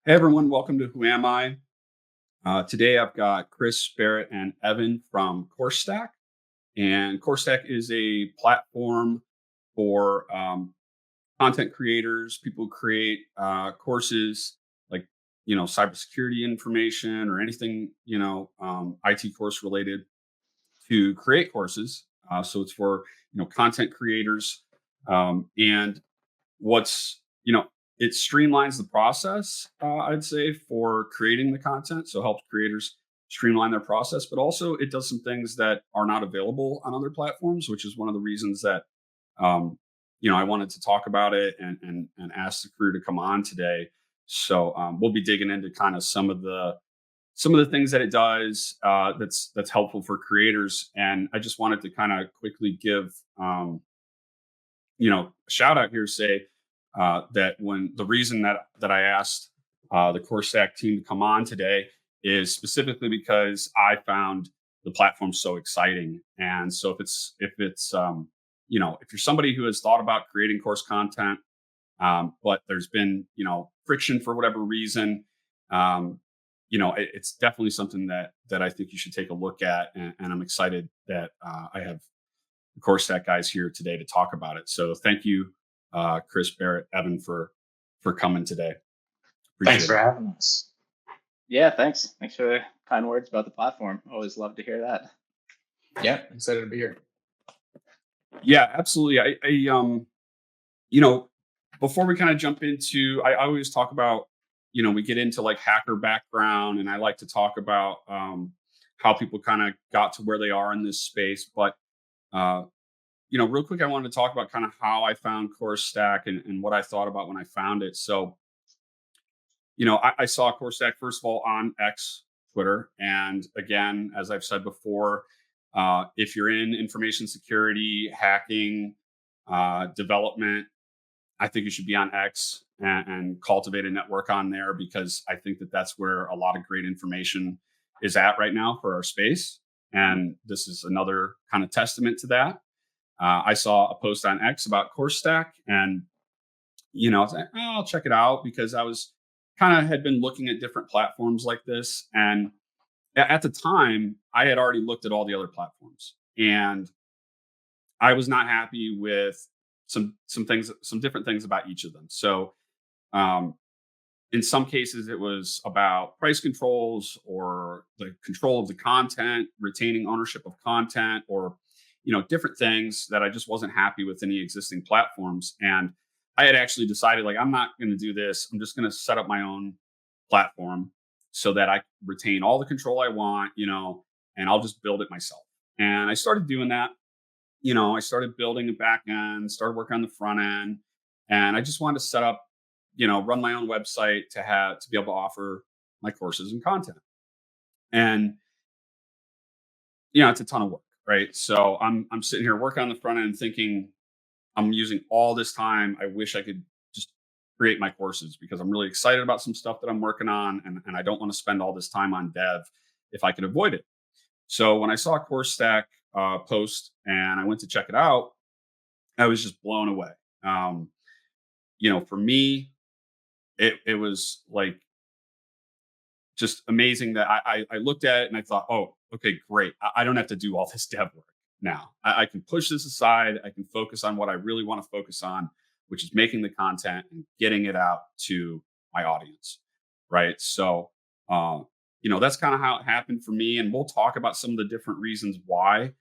Hey everyone, welcome to Who Am I? Today I've got Chris, Barrett, and Evan from Coursestack. And Coursestack is a platform for content creators, people who create courses like, cybersecurity information or anything, IT course related to create courses. So it's for, content creators. And what's it streamlines the process, I'd say, for creating the content, so helps creators streamline their process, but also it does some things that are not available on other platforms, which is one of the reasons that I wanted to talk about it and ask the crew to come on today. So we'll be digging into kind of some of the things that it does, that's helpful for creators. And I just wanted to kind of quickly give a shout out here, say that when the reason that I asked the CoreStack team to come on today is specifically because I found the platform so exciting. And so if you're somebody who has thought about creating course content, but there's been friction for whatever reason, it's definitely something that I think you should take a look at. And I'm excited that I have the CoreStack guys here today to talk about it. So thank you, Chris, Barrett, Evan, for coming today. Thanks Appreciate for it. having us. Yeah, thanks. Thanks for the kind words about the platform. Always love to hear that. Yeah, excited to be here. Yeah, absolutely. You know, before we kind of jump into, I always talk about, we get into like hacker background, and I like to talk about how people kind of got to where they are in this space. But uh, real quick, I wanted to talk about kind of how I found CourseStack and what I thought about when I found it. So, I saw CourseStack first of all on X, Twitter, and again, as I've said before, if you're in information security, hacking, development, I think you should be on X and cultivate a network on there, because I think that that's where a lot of great information is at right now for our space. And this is another kind of testament to that. I saw a post on X about CourseStack, and I was like, oh, I'll check it out, because I was kind of had been looking at different platforms like this, and at the time, I had already looked at all the other platforms, and I was not happy with some different things about each of them. So, um, in some cases, it was about price controls or the control of the content, retaining ownership of content, or different things that I just wasn't happy with any existing platforms. And I had actually decided, like, I'm not going to do this. I'm just going to set up my own platform so that I retain all the control I want, and I'll just build it myself. And I started doing that. I started building a back end, started working on the front end, and I just wanted to set up, run my own website to be able to offer my courses and content. And it's a ton of work, right? So I'm sitting here working on the front end, thinking I'm using all this time. I wish I could just create my courses, because I'm really excited about some stuff that I'm working on, and I don't want to spend all this time on dev if I could avoid it. So when I saw a CourseStack post and I went to check it out, I was just blown away. Um, for me, it was like just amazing that I looked at it and I thought, oh, okay, great. I don't have to do all this dev work now. I can push this aside. I can focus on what I really want to focus on, which is making the content and getting it out to my audience. Right. So, that's kind of how it happened for me. And we'll talk about some of the different reasons why.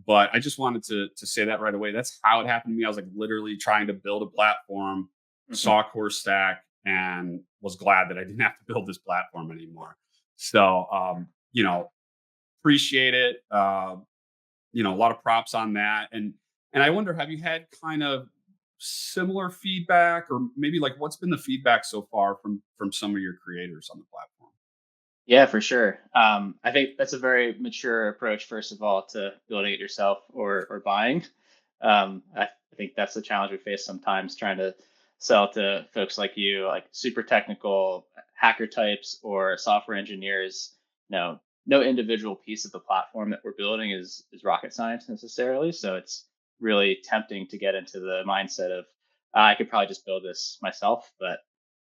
But I just wanted to say that right away. That's how it happened to me. I was like literally trying to build a platform, Mhm. saw CourseStack, and was glad that I didn't have to build this platform anymore. So, appreciate it. A lot of props on that. And I wonder, have you had kind of similar feedback, or maybe like what's been the feedback so far from some of your creators on the platform? Yeah, for sure. I think that's a very mature approach, first of all, to building it yourself or buying. I think that's the challenge we face sometimes trying to sell to folks like you, like super technical hacker types or software engineers. No individual piece of the platform that we're building is rocket science necessarily. So it's really tempting to get into the mindset of I could probably just build this myself, but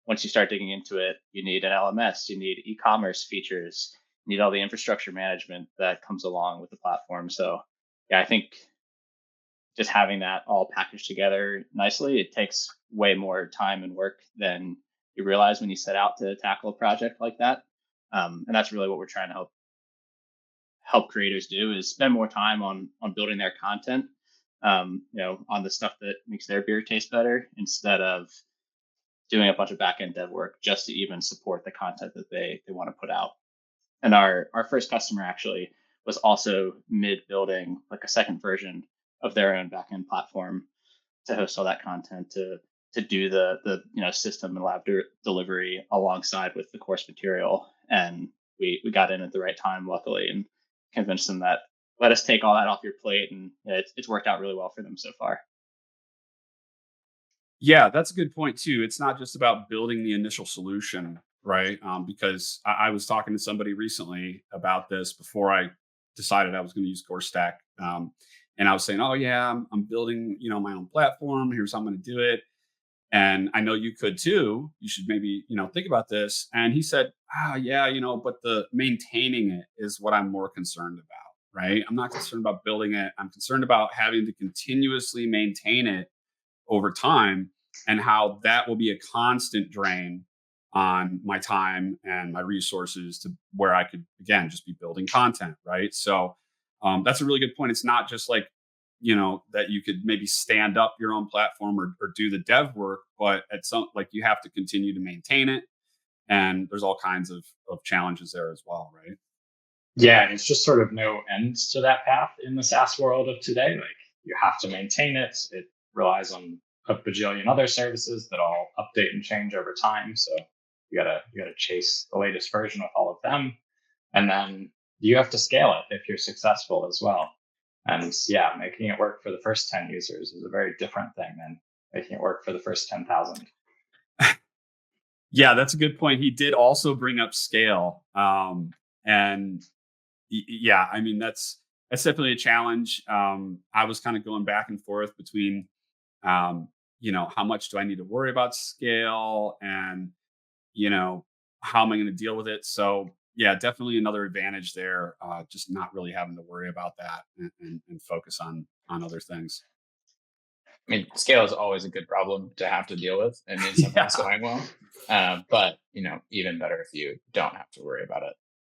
once you start digging into it, you need an LMS, you need e-commerce features, you need all the infrastructure management that comes along with the platform. So yeah, I think just having that all packaged together nicely, it takes way more time and work than you realize when you set out to tackle a project like that. And that's really what we're trying to help creators do, is spend more time on building their content, on the stuff that makes their beer taste better, instead of doing a bunch of back end dev work just to even support the content that they want to put out. And our first customer actually was also mid building like a second version of their own backend platform to host all that content, to do the system and lab delivery alongside with the course material. And we got in at the right time, luckily, and convinced them that let us take all that off your plate, and it's worked out really well for them so far. Yeah, that's a good point too. It's not just about building the initial solution, right? Because I was talking to somebody recently about this before I decided I was going to use Coursestack, and I was saying, "Oh yeah, I'm building, my own platform. Here's how I'm going to do it." And I know you could too. You should maybe, think about this. And he said, yeah, but the maintaining it is what I'm more concerned about, right? I'm not concerned about building it. I'm concerned about having to continuously maintain it over time, and how that will be a constant drain on my time and my resources to where I could again just be building content, right? So that's a really good point. It's not just like that you could maybe stand up your own platform or do the dev work, but at some like you have to continue to maintain it, and there's all kinds of challenges there as well, right? Yeah, and it's just sort of no end to that path in the SaaS world of today. Like you have to maintain it. It relies on a bajillion other services that all update and change over time. So you gotta chase the latest version of all of them. And then you have to scale it if you're successful as well. And yeah, making it work for the first 10 users is a very different thing than making it work for the first 10,000. Yeah, that's a good point. He did also bring up scale, and yeah, I mean that's definitely a challenge. I was kind of going back and forth between, how much do I need to worry about scale, and you know, how am I going to deal with it? So yeah, definitely another advantage there. Just not really having to worry about that, and focus on other things. I mean, scale is always a good problem to have to deal with. It means Yeah, something's going well. But even better if you don't have to worry about it.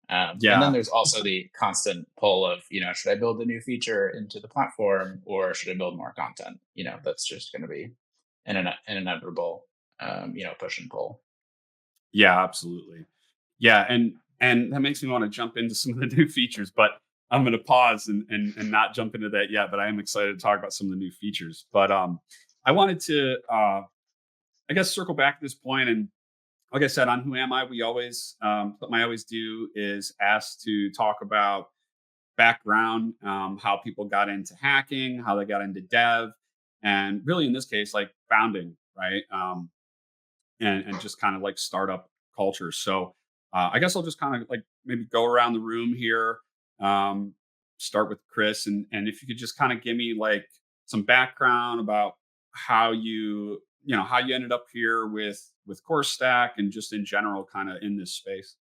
And then yeah, there's also the constant pull of, should I build a new feature into the platform or should I build more content? That's just going to be an inevitable, push and pull. yeah, absolutely. Yeah, and that makes me want to jump into some of the new features, but I'm going to pause and not jump into that yet. But I am excited to talk about some of the new features. But I wanted to, I guess, circle back to this point, and like I said, on Who Am I, we always, something I always do is ask to talk about background, how people got into hacking, how they got into dev, and really in this case, like founding, right? And just kind of like startup culture. So I guess I'll just kind of like maybe go around the room here. Um, Start with Chris, and if you could just kind of give me like some background about how how you ended up here with Course Stack, and just in general, kind of in this space.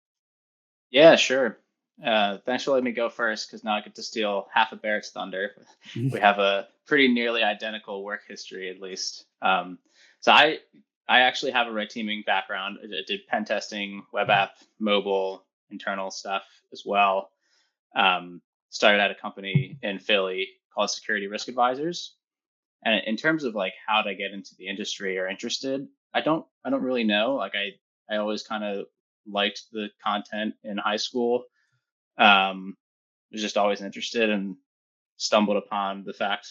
Yeah, sure. Thanks for letting me go first, because now I get to steal half of Barrett's thunder. We have a pretty nearly identical work history, at least. So I actually have a red teaming background. I did pen testing, web app, mobile, internal stuff as well. Started at a company in Philly called Security Risk Advisors. And in terms of like how to get into the industry or interested, I don't really know. Like I always kind of liked the content in high school. Was just always interested, and stumbled upon the fact,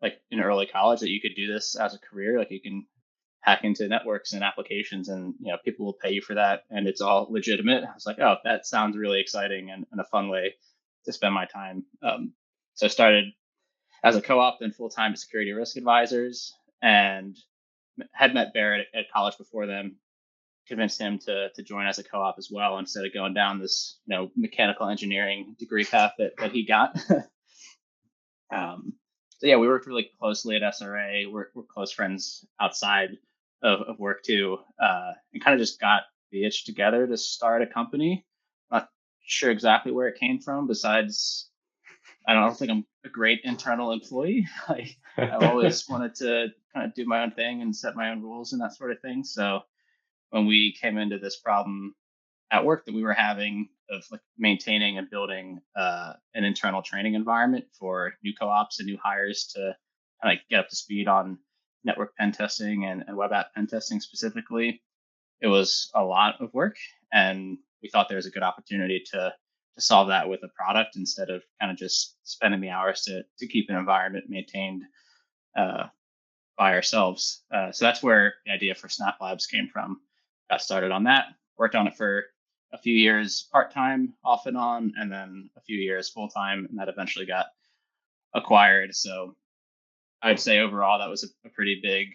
like in early college, that you could do this as a career. Like you can hack into networks and applications, and people will pay you for that, and it's all legitimate. I was like, oh, that sounds really exciting, and a fun way to spend my time. So I started as a co-op, then full-time at Security Risk Advisors, and had met Barrett at college before them. Convinced him to join as a co-op as well, instead of going down this mechanical engineering degree path that he got. um, so yeah, we worked really closely at SRA. We're close friends outside of work too, and kind of just got the itch together to start a company. Not sure exactly where it came from. Besides, I don't think I'm a great internal employee. I've always wanted to kind of do my own thing and set my own rules and that sort of thing. So when we came into this problem at work that we were having of like maintaining and building an internal training environment for new co-ops and new hires to kind of get up to speed on network pen testing and web app pen testing specifically, it was a lot of work, and we thought there was a good opportunity to solve that with a product instead of kind of just spending the hours to keep an environment maintained uh, by ourselves. So that's where the idea for Snap Labs came from. Got started on that, worked on it for a few years part time, off and on, and then a few years full time, and that eventually got acquired. So I'd say overall that was a pretty big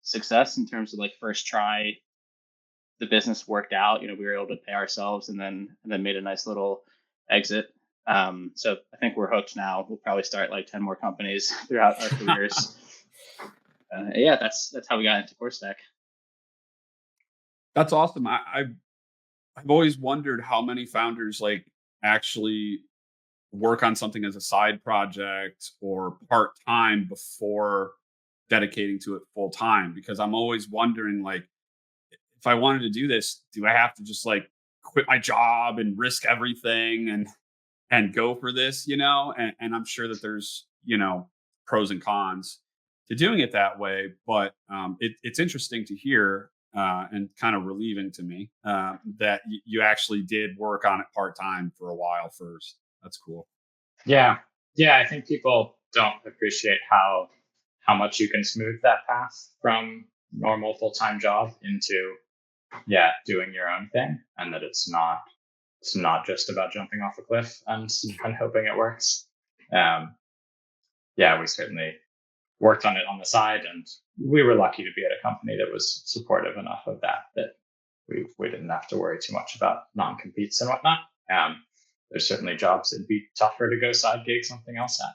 success in terms of like first try. The business worked out. We were able to pay ourselves, and then made a nice little exit. So I think we're hooked now. We'll probably start like 10 more companies throughout our careers. Yeah, that's how we got into Coursestack. That's awesome. I've always wondered how many founders like actually work on something as a side project or part time before dedicating to it full time, because I'm always wondering, like, if I wanted to do this, do I have to just like quit my job and risk everything and go for this, and I'm sure that there's, pros and cons to doing it that way. But it's interesting to hear, and kind of relieving to me, that you actually did work on it part time for a while first. That's cool. Yeah. Yeah. I think people don't appreciate how much you can smooth that path from normal full-time job into doing your own thing, and that it's not just about jumping off a cliff and hoping it works. We certainly worked on it on the side, and we were lucky to be at a company that was supportive enough of that we didn't have to worry too much about non-competes and whatnot. There's certainly jobs that'd be tougher to go side gig something else at.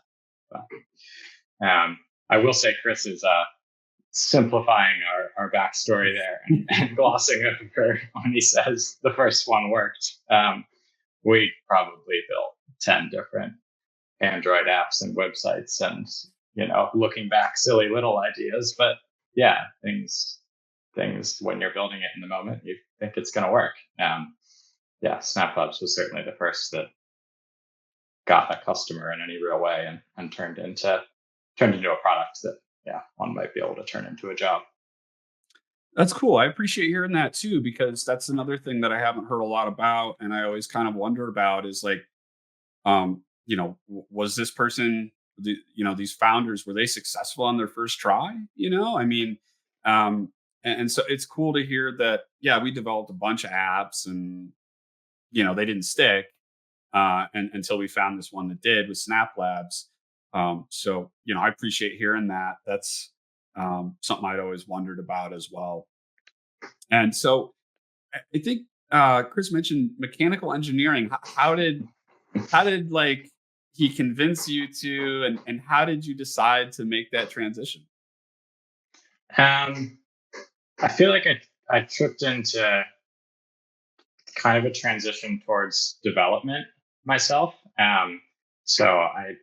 But I will say Chris is simplifying our backstory there and glossing over when he says the first one worked. We probably built 10 different Android apps and websites, and looking back, silly little ideas. But yeah, things when you're building it in the moment, you think it's going to work. SnapLabs was certainly the first that got a customer in any real way, and turned into a product that one might be able to turn into a job. That's cool. I appreciate hearing that too, because that's another thing that I haven't heard a lot about, and I always kind of wonder about is like, was this person, these founders, were they successful on their first try? I mean, and so it's cool to hear that. Yeah, we developed a bunch of apps, and they didn't stick, and until we found this one that did with Snap Labs. So I appreciate hearing that. That's something I'd always wondered about as well. And so I think Chris mentioned mechanical engineering. How did like he convince you to, and how did you decide to make that transition? I feel like I tripped into kind of a transition towards development myself. So I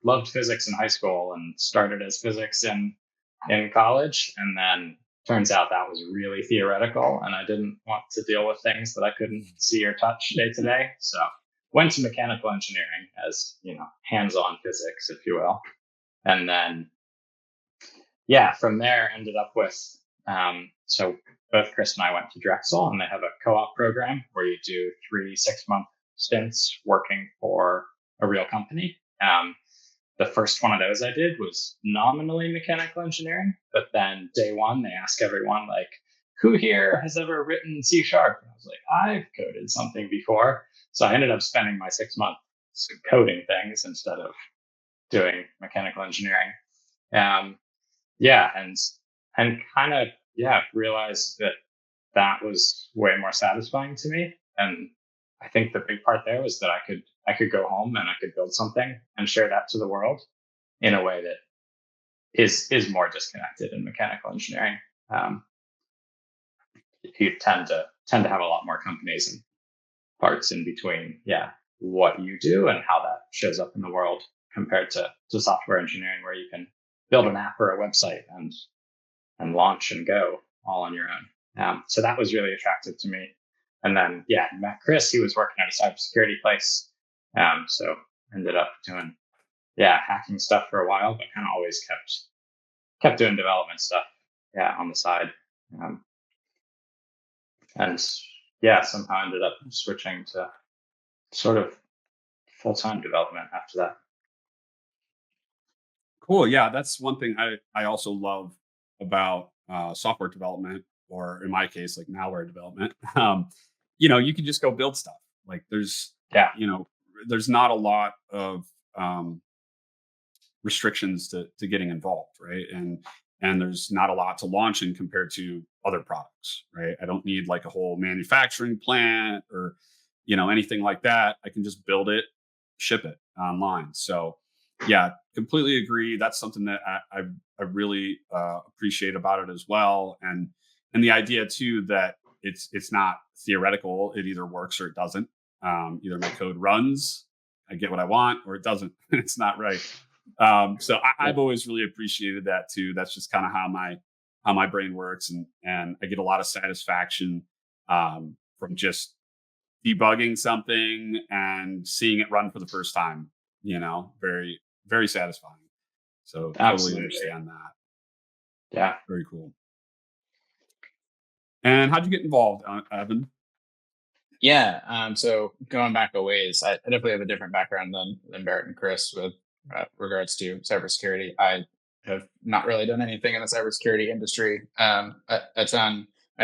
loved physics in high school and started as physics in college, and then turns out that was really theoretical, and I didn't want to deal with things that I couldn't see or touch day to day. So went to mechanical engineering as hands-on physics, if you will, and then from there ended up with so both Chris and I went to Drexel, and they have a co-op program where you do 3 6-month stints working for a real company. The first one of those I did was nominally mechanical engineering, but then day one, they ask everyone, like, who here has ever written C#? And I was like, I've coded something before. So I ended up spending my 6 months coding things instead of doing mechanical engineering. And kind of, realized that was way more satisfying to me. And I think the big part there was that I could go home and I could build something and share that to the world in a way that is more disconnected in mechanical engineering. Um, you tend to have a lot more companies and parts in between, yeah, what you do and how that shows up in the world compared to software engineering, where you can build an app or a website and launch and go all on your own. So that was really attractive to me. And then, yeah, I met Chris. He was working at a cybersecurity place. So ended up doing, yeah, hacking stuff for a while, but kind of always kept doing development stuff, yeah, on the side. Um, and yeah, somehow ended up switching to sort of full-time development after that. Cool. Yeah, that's one thing I also love about software development, or in my case, like malware development. You can just go build stuff. Like Yeah, you know, there's not a lot of um, restrictions to getting involved, right? And there's not a lot to launching compared to other products, right? I don't need like a whole manufacturing plant or anything like that. I can just build it, ship it online. So yeah, completely agree. That's something that I really appreciate about it as well, and the idea too that it's not theoretical. It either works or it doesn't. Either my code runs, I get what I want, or it doesn't. It's not right. So yeah, I've always really appreciated that too. That's just kind of how my brain works, and I get a lot of satisfaction from just debugging something and seeing it run for the first time. Very very satisfying. So totally absolutely. understand that. Yeah. Very cool. And how'd you get involved, Evan? Yeah. So going back a ways, I definitely have a different background than Barrett and Chris with regards to cybersecurity. I have not really done anything in the cybersecurity industry. My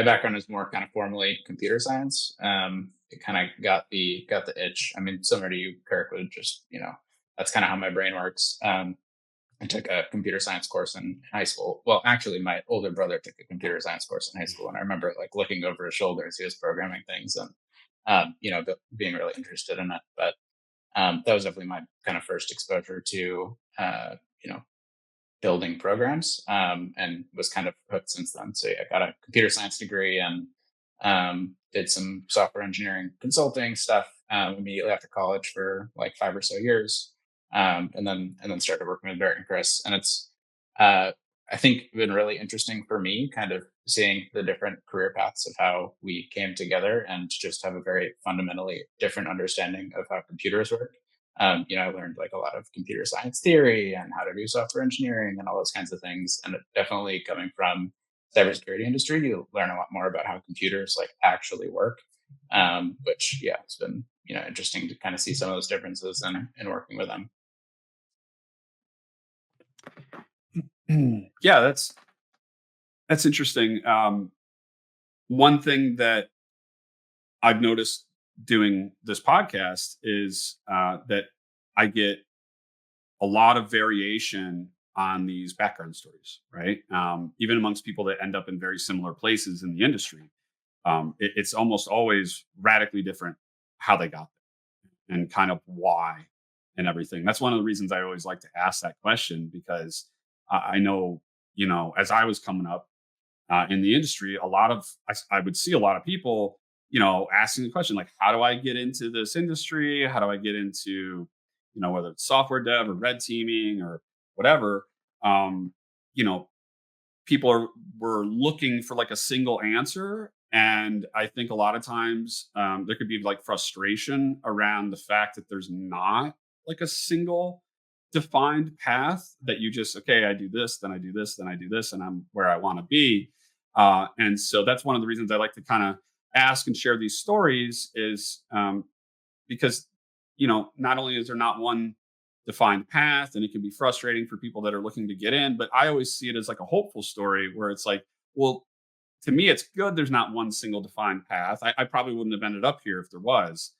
background is more kind of formally computer science. It kind of got the itch. I mean, similar to you, Kirk, would just that's kind of how my brain works. I took a computer science course in high school. Well, actually, my older brother took a computer science course in high school, and I remember like looking over his shoulder as he was programming things, and being really interested in it. But that was definitely my kind of first exposure to building programs, and was kind of hooked since then. So yeah, I got a computer science degree and did some software engineering consulting stuff immediately after college for like 5 or so years, and then started working with Barrett and Chris. And it's uh, I think been really interesting for me, kind of seeing the different career paths of how we came together and just have a very fundamentally different understanding of how computers work. I learned like a lot of computer science theory and how to do software engineering and all those kinds of things. And it definitely coming from cybersecurity industry, you learn a lot more about how computers like actually work. Which yeah, it's been interesting to kind of see some of those differences in working with them. Yeah, that's interesting. One thing that I've noticed doing this podcast is that I get a lot of variation on these background stories, right? Even amongst people that end up in very similar places in the industry, it's almost always radically different how they got there and kind of why and everything. That's one of the reasons I always like to ask that question, because I know, as I was coming up in the industry, I would see a lot of people, asking the question like, how do I get into this industry? How do I get into, whether it's software dev or red teaming or whatever? Um, you know, people were looking for like a single answer, and I think a lot of times there could be like frustration around the fact that there's not like a single defined path that you just, okay, I do this, then I do this, then I do this, and I'm where I want to be. And so that's one of the reasons I like to kind of ask and share these stories, is because not only is there not one defined path, and it can be frustrating for people that are looking to get in, but I always see it as like a hopeful story where it's like, well, to me it's good there's not one single defined path. I probably wouldn't have ended up here if there was.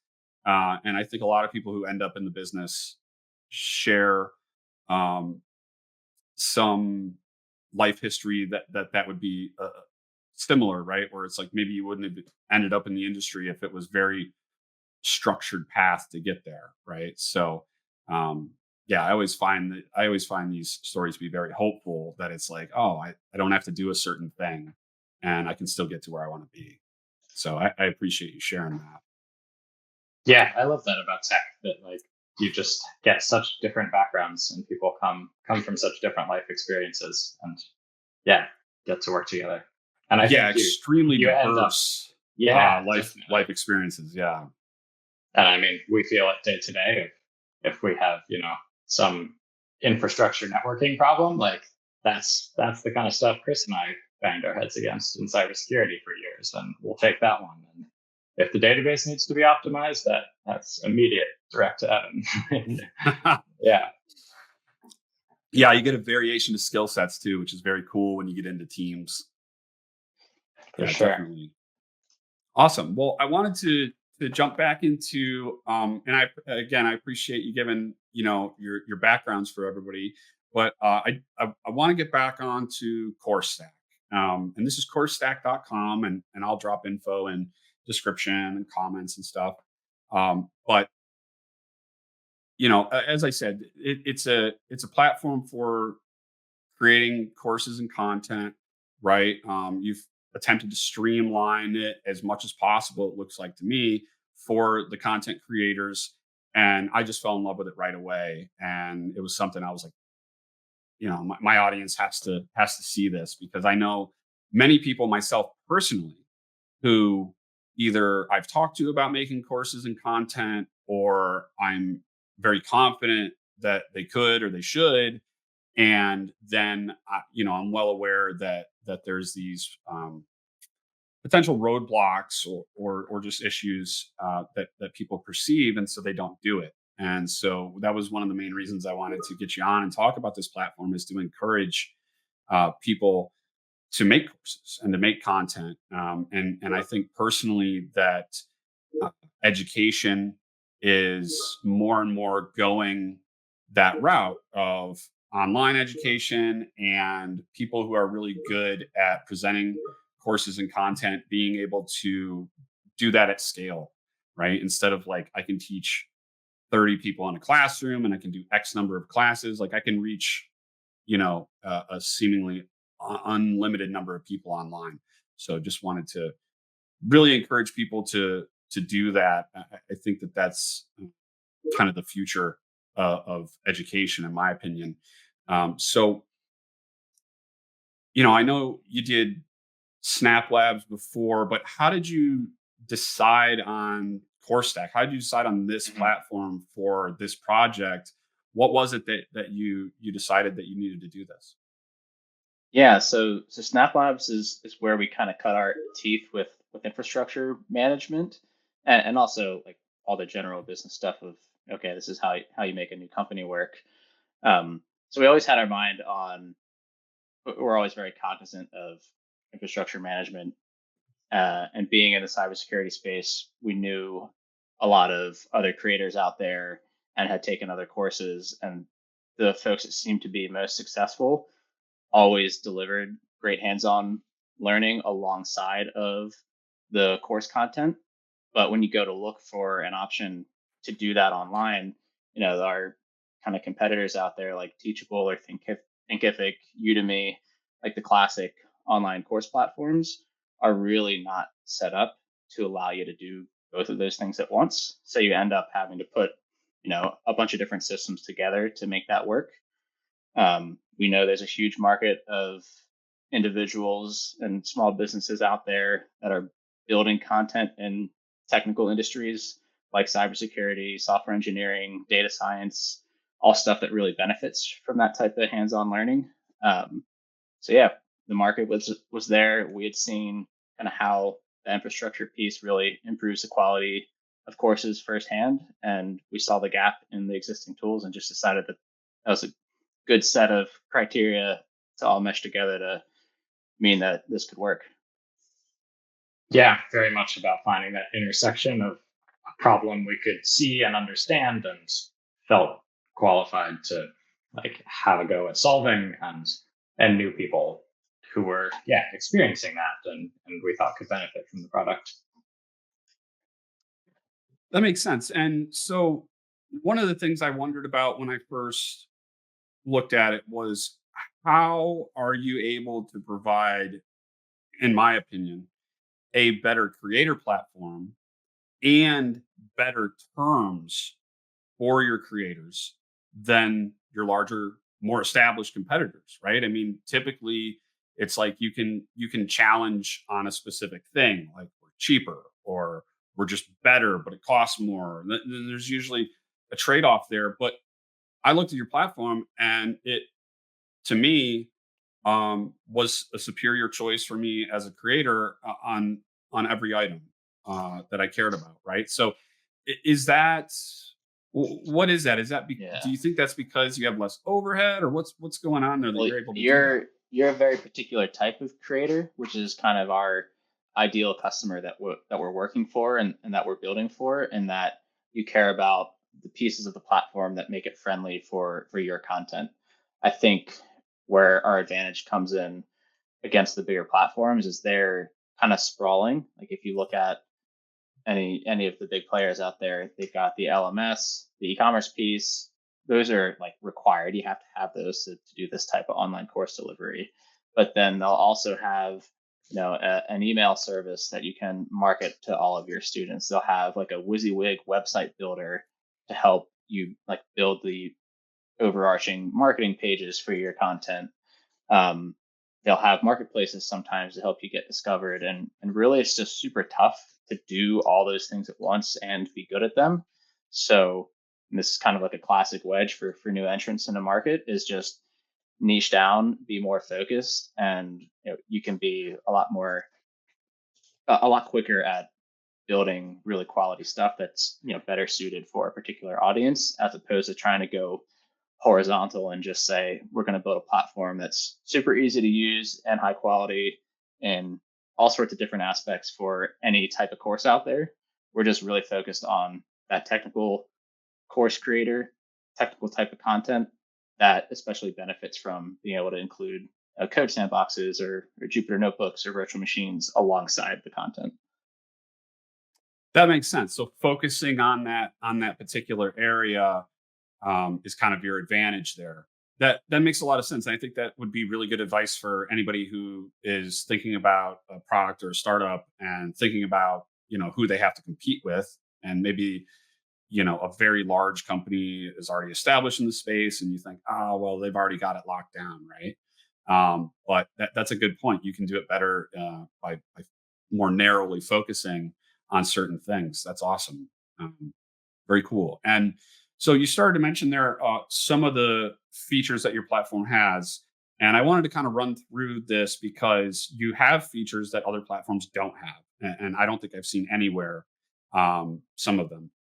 And I think a lot of people who end up in the business share um, some life history that would be similar, right? Where it's like maybe you wouldn't have ended up in the industry if it was very structured path to get there, right? So um yeah, I always find these stories to be very hopeful, that it's like, oh, I don't have to do a certain thing and I can still get to where I want to be. So I appreciate you sharing that. Yeah, I love that about tech, that like you just get such different backgrounds and people come from such different life experiences and yeah, get to work together. And I Yeah, think extremely you end up, diverse yeah, life definitely. experiences. Yeah. And I mean, we feel it day to day. If we have, some infrastructure networking problem, like that's the kind of stuff Chris and I banged our heads against in cybersecurity for years, and we'll take that one. And if the database needs to be optimized, that's immediate direct to Evan. Yeah, Yeah, you get a variation of skill sets too, which is very cool when you get into teams. for Yeah, sure. definitely. Awesome. Well, I wanted to jump back into and I appreciate you giving your backgrounds for everybody, but I want to get back on to Coursestack. And this is coursestack.com, and I'll drop info and description and comments and stuff. But as I said, it's a platform for creating courses and content, right? You've attempted to streamline it as much as possible, it looks like to me, for the content creators. And I just fell in love with it right away. And it was something I was like, my audience has to see this, because I know many people, myself personally, who either I've talked to about making courses and content, or I'm very confident that they could or they should, and then I'm well aware that there's these potential roadblocks, or just issues that people perceive, and so they don't do it. And so that was one of the main reasons I wanted to get you on and talk about this platform, is to encourage people to make courses and to make content. And I think personally that uh, education is more and more going that route of online education, and people who are really good at presenting courses and content being able to do that at scale, right? Instead of like, I can teach 30 people in a classroom and I can do X number of classes, like I can reach, a seemingly unlimited number of people online. So just wanted to really encourage people to do that. I think that that's kind of the future of education, in my opinion. So, I know you did Snap Labs before, but how did you decide on CourseStack? How did you decide on this Mhm. platform for this project? What was it that you decided that you needed to do this? Yeah, so Snap Labs is where we kind of cut our teeth with infrastructure management, and also like all the general business stuff of, okay, this is how you make a new company work. So we always had our mind on, we're always very cognizant of infrastructure management, and being in the cybersecurity space, we knew a lot of other creators out there and had taken other courses, and the folks that seemed to be most successful always delivered great hands-on learning alongside of the course content. But when you go to look for an option to do that online, our kind of competitors out there like Teachable or Thinkific, Udemy, like the classic online course platforms, are really not set up to allow you to do both of those things at once. So you end up having to put, a bunch of different systems together to make that work. We know there's a huge market of individuals and small businesses out there that are building content in technical industries like cybersecurity, software engineering, data science, all stuff that really benefits from that type of hands-on learning. Um, so yeah, the market was there. We had seen kind of how the infrastructure piece really improves the quality of courses firsthand, and we saw the gap in the existing tools and just decided that that was a good set of criteria to all mesh together to mean that this could work. Yeah, very much about finding that intersection of a problem we could see and understand and felt qualified to like have a go at solving, and new people who were experiencing that and we thought could benefit from the product. That makes sense. And so one of the things I wondered about when I first looked at it was, how are you able to provide in my opinion, a better creator platform and better terms for your creators than your larger, more established competitors, right? I mean, typically it's like you can challenge on a specific thing, like we're cheaper or we're just better, but it costs more. And then there's usually a trade-off there. But I looked at your platform and it to me was a superior choice for me as a creator on every item that I cared about. Right. So, is that what is that? Is that do Yeah. you think that's because you have less overhead, or what's going on there that Well, you're able to do that? you're a very particular type of creator, which is kind of our ideal customer that we're working for and that we're building for, and that you care about the pieces of the platform that make it friendly for your content. I think where our advantage comes in against the bigger platforms is they're kind of sprawling. Like if you look at any of the big players out there, they've got the LMS, the e-commerce piece. Those are like required. You have to have those to do this type of online course delivery. But then they'll also have, an email service that you can market to all of your students. They'll have like a WYSIWYG website builder to help you like build the overarching marketing pages for your content. Um, they'll have marketplaces sometimes to help you get discovered, and really it's just super tough to do all those things at once and be good at them. So this is kind of like a classic wedge for new entrants in the market, is just niche down, be more focused, and you can be a lot quicker at building really quality stuff that's better suited for a particular audience, as opposed to trying to go horizontal and just say we're going to build a platform that's super easy to use and high quality in all sorts of different aspects for any type of course out there. We're just really focused on that technical course creator, technical type of content that especially benefits from being able to include code sandboxes or Jupyter notebooks or virtual machines alongside the content. That makes sense. So focusing on that particular area is kind of your advantage there. That makes a lot of sense. And I think that would be really good advice for anybody who is thinking about a product or a startup and thinking about who they have to compete with, and maybe a very large company is already established in the space, and you think, oh well, they've already got it locked down, right? But that's a good point. You can do it better by more narrowly focusing on certain things. That's awesome. Very cool. And so you started to mention there some of the features that your platform has. And I wanted to kind of run through this because you have features that other platforms don't have. And I don't think I've seen anywhere some of them.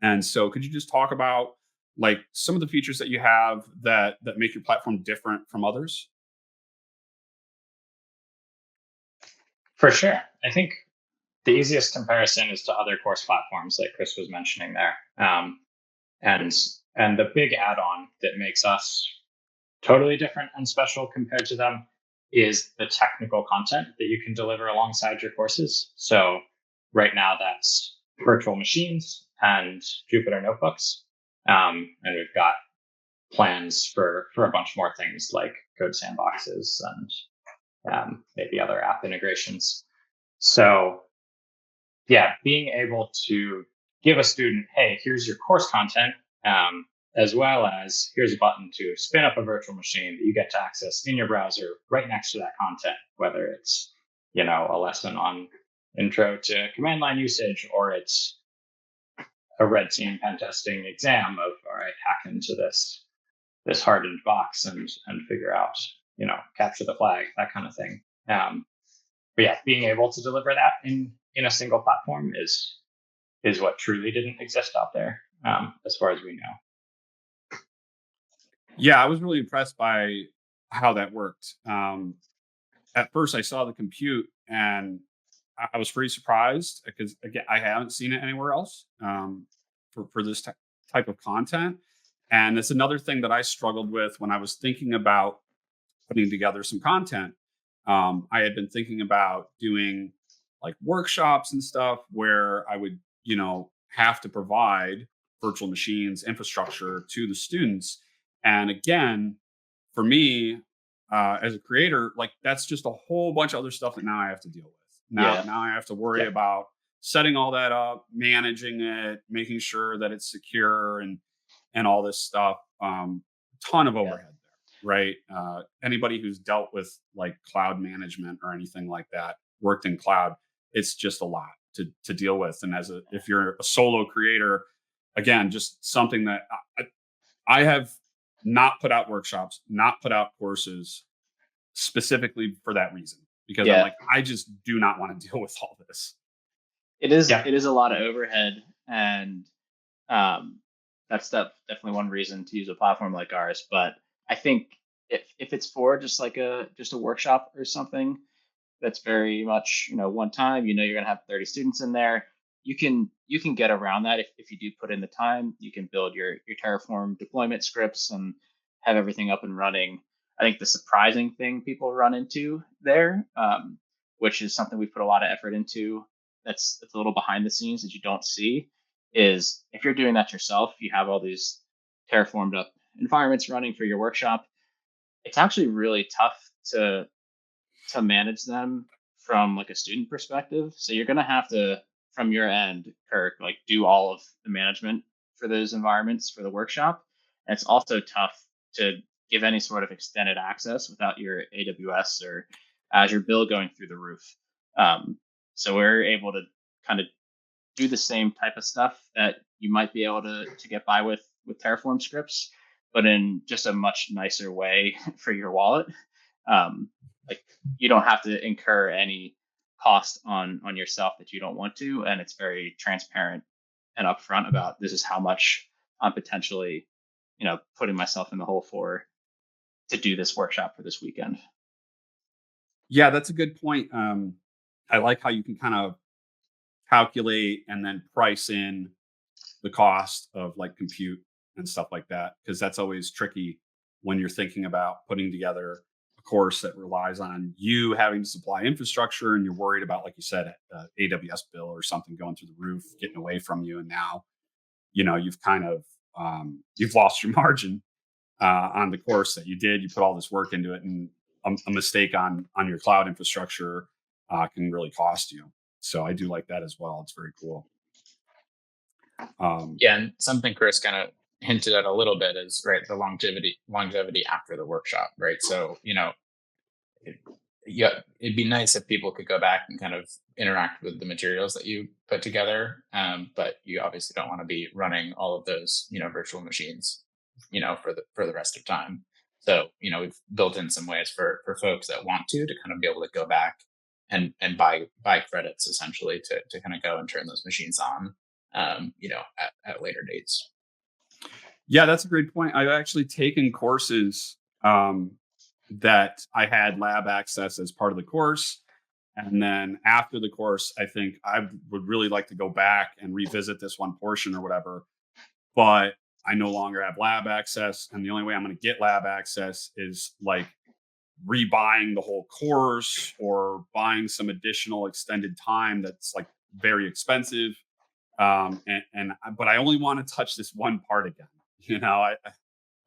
And so could you just talk about like some of the features that you have that make your platform different from others? For sure. I think the easiest comparison is to other course platforms, like Chris was mentioning there. And and the big add-on that makes us totally different and special compared to them is the technical content that you can deliver alongside your courses. So right now that's virtual machines and Jupyter notebooks. And we've got plans for a bunch more things like code sandboxes and maybe other app integrations. So yeah, being able to give a student, hey, here's your course content, as well as here's a button to spin up a virtual machine that you get to access in your browser right next to that content, whether it's, a lesson on intro to command line usage, or it's a red team pen testing exam of, all right, hack into this hardened box and figure out, capture the flag, that kind of thing. But yeah, being able to deliver that in a single platform is what truly didn't exist out there, as far as we know. Yeah, I was really impressed by how that worked. At first, I saw the compute and I was pretty surprised because again, I haven't seen it anywhere else for this type of content. And it's another thing that I struggled with when I was thinking about putting together some content. I had been thinking about doing like workshops and stuff where I would, have to provide virtual machines infrastructure to the students. And again, for me, as a creator, like that's just a whole bunch of other stuff that now I have to deal with. Now, Yeah. now I have to worry Yeah. about setting all that up, managing it, making sure that it's secure and all this stuff. Ton of Yeah. overhead there, right? Anybody who's dealt with like cloud management or anything like that, worked in cloud, it's just a lot to deal with. And if you're a solo creator, again, just something that I have not put out workshops, not put out courses specifically for that reason, because I'm Yeah. like, I just do not want to deal with all this. Yeah. It is a lot of overhead, and um, that's definitely one reason to use a platform like ours. But I think if it's for just a workshop or something, that's very much, one time, you're going to have 30 students in there. You can get around that if you do put in the time. You can build your Terraform deployment scripts and have everything up and running. I think the surprising thing people run into there, which is something we've put a lot of effort into, that's a little behind the scenes that you don't see, is if you're doing that yourself, you have all these Terraformed up environments running for your workshop. It's actually really tough to manage them from like a student perspective. So you're going to have to, from your end, Kirk, like do all of the management for those environments for the workshop. And it's also tough to give any sort of extended access without your AWS or Azure bill going through the roof. Um, so we're able to kind of do the same type of stuff that you might be able to get by with Terraform scripts, but in just a much nicer way for your wallet. Um, like you don't have to incur any cost on yourself that you don't want to, and it's very transparent and upfront about this is how much I'm potentially, putting myself in the hole for to do this workshop for this weekend. Yeah, that's a good point. I like how you can kind of calculate and then price in the cost of like compute and stuff like that, because that's always tricky when you're thinking about putting together a course that relies on you having to supply infrastructure, and you're worried about, like you said, AWS bill or something going through the roof getting away from you, and now you've kind of you've lost your margin on the course that you put all this work into it, and a mistake on your cloud infrastructure can really cost you. So I do like that as well. It's very cool. Yeah, and something Chris kind of hinted at a little bit is right the longevity after the workshop, right? So yeah, it'd be nice if people could go back and kind of interact with the materials that you put together, but you obviously don't want to be running all of those virtual machines for the rest of time. So we've built in some ways for folks that want to kind of be able to go back and buy credits essentially to kind of go and turn those machines on at later dates. Yeah, that's a great point. I've actually taken courses that I had lab access as part of the course. And then after the course, I think I would really like to go back and revisit this one portion or whatever. But I no longer have lab access. And the only way I'm going to get lab access is like rebuying the whole course or buying some additional extended time that's like very expensive. But I only want to touch this one part again.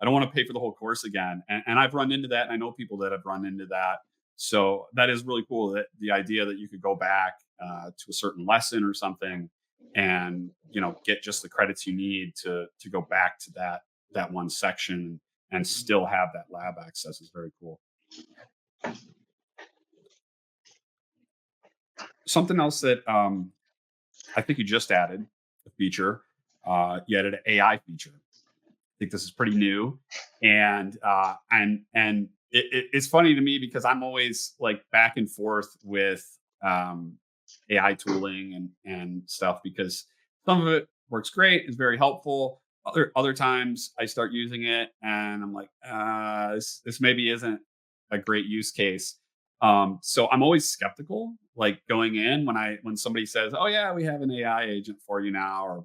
I don't want to pay for the whole course again. And I've run into that. And I know people that have run into that. So that is really cool, that the idea that you could go back to a certain lesson or something and, get just the credits you need to go back to that one section and still have that lab access is very cool. Something else that I think you just added a feature, you added an AI feature. I think this is pretty new, and it's funny to me because I'm always like back and forth with AI tooling and stuff, because some of it works great, is very helpful. Other times I start using it and I'm like, this maybe isn't a great use case. So I'm always skeptical, like going in when somebody says, "Oh yeah, we have an AI agent for you now," or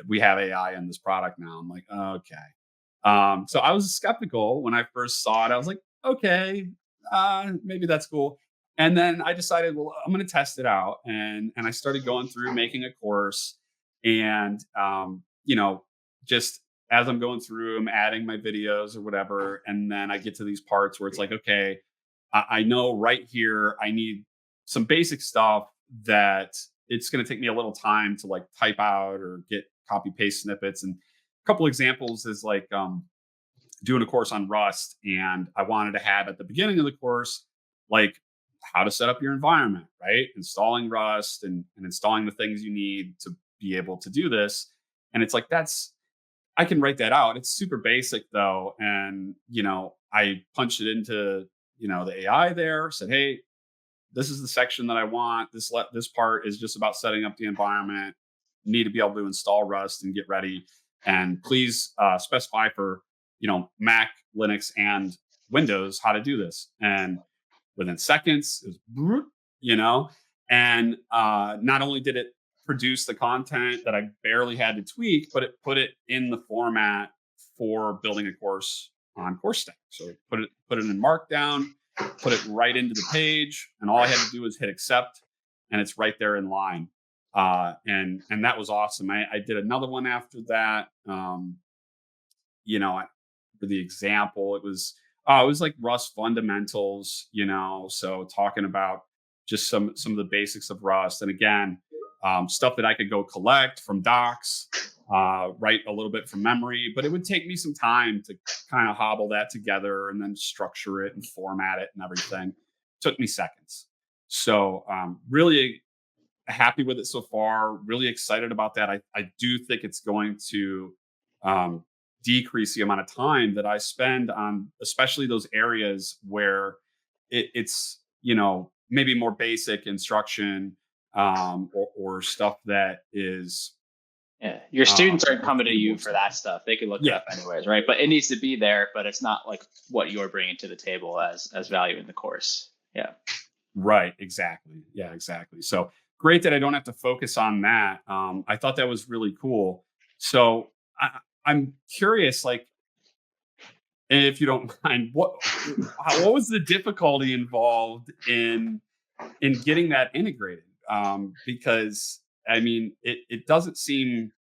we have AI in this product now. I'm like, okay. So I was skeptical when I first saw it. I was like, okay, maybe that's cool. And then I decided, well, I'm going to test it out, and I started going through making a course, and just as I'm going through, I'm adding my videos or whatever, and then I get to these parts where it's like, okay, I know right here I need some basic stuff that it's going to take me a little time to like type out or get copy paste snippets. And a couple examples is like doing a course on Rust, and I wanted to have at the beginning of the course like how to set up your environment, right? Installing Rust and installing the things you need to be able to do this. And it's like that's I can write that out. It's super basic though. And, I punched it into, the AI there, said, hey, this is the section that I want. This part is just about setting up the environment. Need to be able to install Rust and get ready. And please specify for, Mac, Linux, and Windows how to do this. And within seconds, it was, and not only did it produce the content that I barely had to tweak, but it put it in the format for building a course on Coursestack. So put it in Markdown, put it right into the page, and all I had to do was hit accept, and it's right there in line. And that was awesome. I did another one after that. For the example, it was like Rust fundamentals, so talking about just some of the basics of Rust. And again, stuff that I could go collect from docs, write a little bit from memory, but it would take me some time to kind of hobble that together and then structure it and format it and everything. Took me seconds. So really happy with it so far. Really excited about that. I do think it's going to um, decrease the amount of time that I spend on, especially those areas where it's maybe more basic instruction or stuff that is Yeah, your students aren't coming to you repeatable for stuff. that stuff. They can look it Yeah, up anyways, right? But it needs to be there, but it's not like what you're bringing to the table as value in the course. Yeah. right. Exactly. Yeah, exactly. So great that I don't have to focus on that. I thought that was really cool. So I'm curious, like, if you don't mind, what was the difficulty involved in getting that integrated? Because I mean, it doesn't seem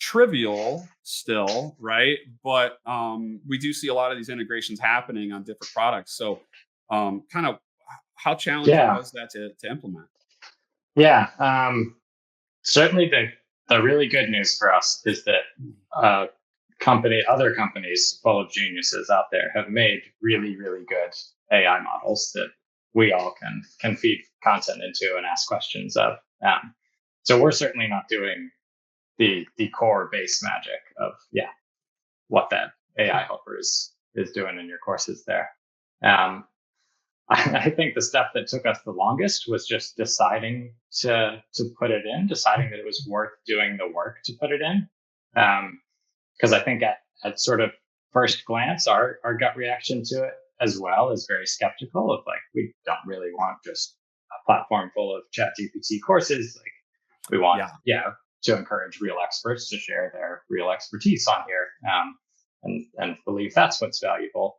trivial still, right? But we do see a lot of these integrations happening on different products. So, kind of, how challenging Yeah. was that to implement? Yeah. Certainly the really good news for us is that uh, other companies full of geniuses out there have made really, really good AI models that we all can feed content into and ask questions of. So we're certainly not doing the core base magic of what that AI helper is doing in your courses there. Um, I think the step that took us the longest was just deciding to put it in, deciding that it was worth doing the work to put it in. Because I think at sort of first glance, our gut reaction to it as well is very skeptical of like, we don't really want just a platform full of ChatGPT courses. Like we want, Yeah, to encourage real experts to share their real expertise on here, and believe that's what's valuable.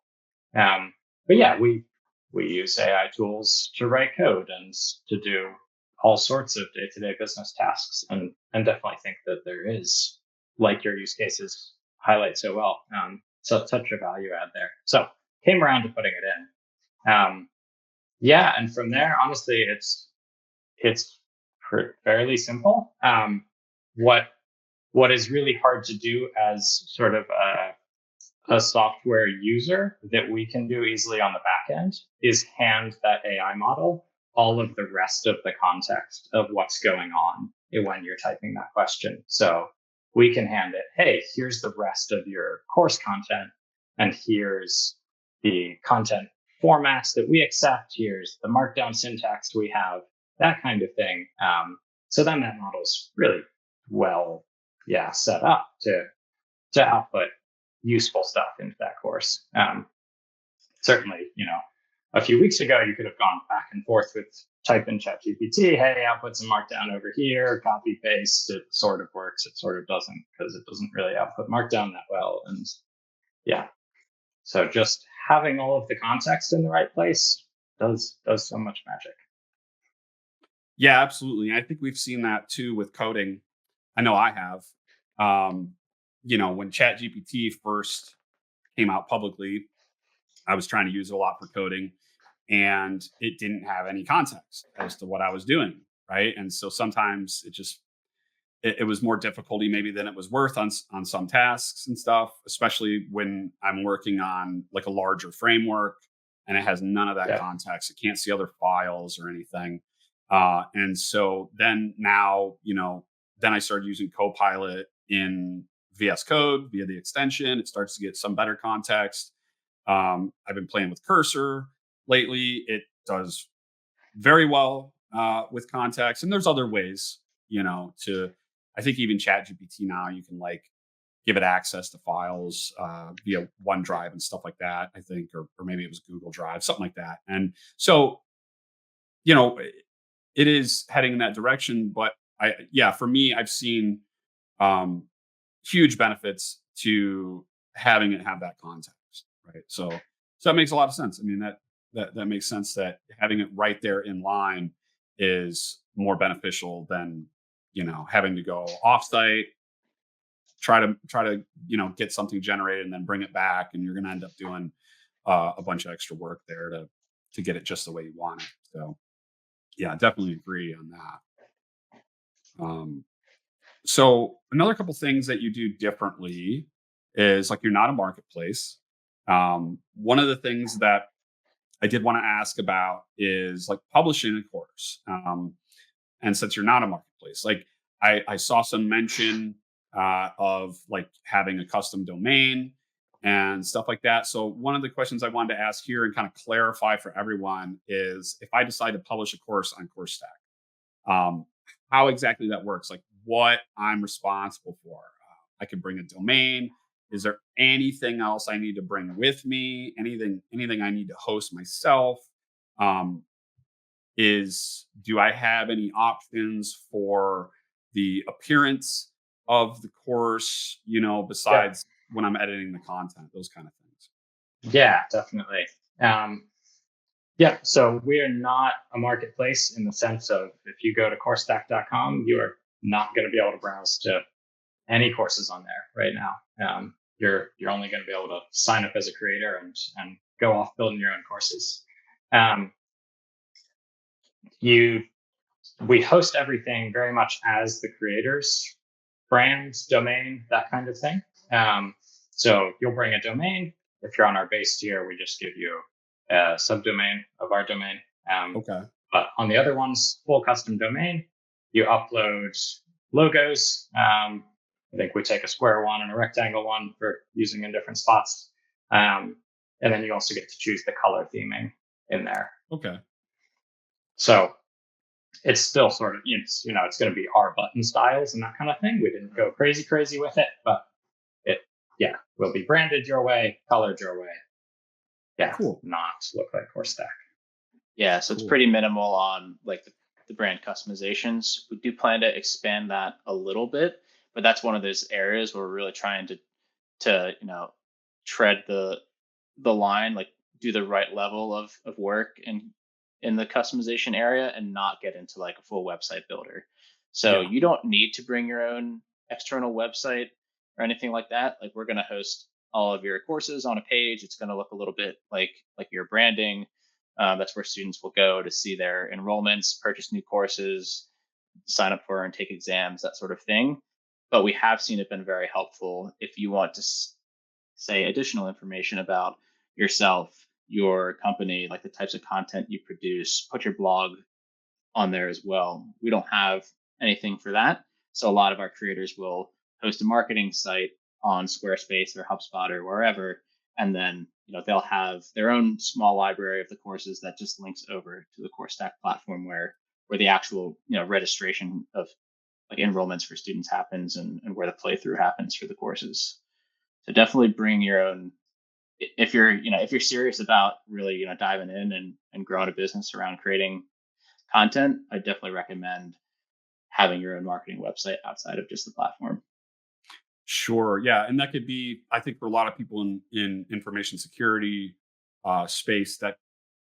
But yeah, we use AI tools to write code and to do all sorts of day-to-day business tasks, and definitely think that there is, like your use cases highlight so well, so such a value add there. So came around to putting it in. And from there, honestly, it's fairly simple. What is really hard to do as sort of a software user that we can do easily on the back end is hand that AI model all of the rest of the context of what's going on when you're typing that question. So we can hand it, hey, here's the rest of your course content, and here's the content formats that we accept. Here's the markdown syntax we have, that kind of thing. So then that model's really well, set up to output useful stuff into that course. Certainly, a few weeks ago, you could have gone back and forth with type in ChatGPT, hey, output some markdown over here, copy paste. It sort of works. It sort of doesn't, because it doesn't really output markdown that well. And so just having all of the context in the right place does so much magic. Yeah, absolutely. I think we've seen that too with coding. I know I have. Um, when ChatGPT first came out publicly, I was trying to use it a lot for coding, and it didn't have any context as to what I was doing. Right. And so sometimes it was more difficulty maybe than it was worth on some tasks and stuff, especially when I'm working on like a larger framework and it has none of that Yeah. context. It can't see other files or anything. And so then now, then I started using Copilot in VS Code via the extension. It starts to get some better context. I've been playing with Cursor lately. It does very well with context, and there's other ways, to. I think even ChatGPT now you can like give it access to files via OneDrive and stuff like that. I think, or maybe it was Google Drive, something like that. And so, you know, it is heading in that direction. But yeah, for me, I've seen um, huge benefits to having it have that context, right? So that makes a lot of sense. I mean, that makes sense that having it right there in line is more beneficial than having to go offsite, try to get something generated and then bring it back, and you're going to end up doing a bunch of extra work there to get it just the way you want it. So yeah, definitely agree on that. So another couple things that you do differently is like you're not a marketplace. One of the things that I did want to ask about is like publishing a course. And since you're not a marketplace, like I saw some mention of like having a custom domain and stuff like that. So one of the questions I wanted to ask here and kind of clarify for everyone is if I decide to publish a course on Coursestack, how exactly that works, like what I'm responsible for. I could bring a domain. Is there anything else I need to bring with me? Anything I need to host myself? Um, do I have any options for the appearance of the course, Yeah. besides when I'm editing the content, those kind of things? Yeah, definitely. Yeah, so we're not a marketplace in the sense of if you go to Coursestack.com, you are not going to be able to browse to any courses on there right now. You're only going to be able to sign up as a creator and go off building your own courses. Um, you We host everything very much as the creators, brand, domain, that kind of thing. So you'll bring a domain. If you're on our base tier, we just give you a subdomain of our domain. Okay. But on the other ones, full custom domain, you upload logos. I think we take a square one and a rectangle one for using in different spots. And then you also get to choose the color theming in there. Okay. So it's still sort of, it's going to be our button styles and that kind of thing. We didn't go crazy with it, but it, will be branded your way, colored your way. Yeah, Cool. not look like Coursestack. Yeah, so it's Cool. pretty minimal on like the brand customizations. We do plan to expand that a little bit, but that's one of those areas where we're really trying to tread the line, like do the right level of work in the customization area and not get into like a full website builder. So Yeah. you don't need to bring your own external website or anything like that. Like we're going to host all of your courses on a page. It's going to look a little bit like your branding. That's where students will go to see their enrollments, purchase new courses, sign up for and take exams, that sort of thing. But we have seen it been very helpful if you want to say additional information about yourself, your company, like the types of content you produce, put your blog on there as well. We don't have anything for that. So a lot of our creators will host a marketing site on Squarespace or HubSpot or wherever. And then, they'll have their own small library of the courses that just links over to the Coursestack platform where the actual, registration of like enrollments for students happens and where the playthrough happens for the courses. So definitely bring your own if you're serious about really diving in and growing a business around creating content. I definitely recommend having your own marketing website outside of just the platform. Sure. Yeah. And that could be, I think, for a lot of people in information security space, that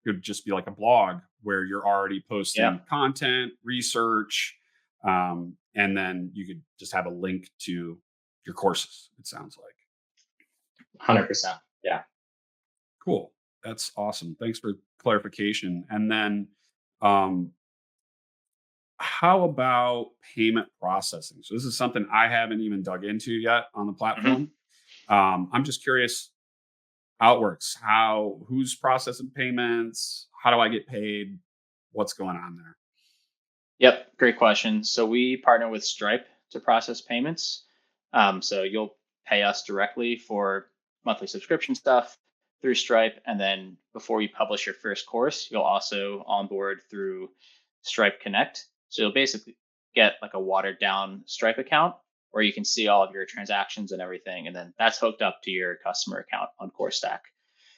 could just be like a blog where you're already Yeah. posting content, research, and then you could just have a link to your courses, it sounds like. 100%. Yeah. Cool. That's awesome. Thanks for clarification. And then, um, how about payment processing? So this is something I haven't even dug into yet on the Mhm. platform. I'm just curious how it works. Who's processing payments? How do I get paid? What's going on there? Yep, great question. So we partner with Stripe to process payments. So you'll pay us directly for monthly subscription stuff through Stripe, and then before you publish your first course, you'll also onboard through Stripe Connect. So you'll basically get like a watered down Stripe account where you can see all of your transactions and everything, and then that's hooked up to your customer account on Coursestack.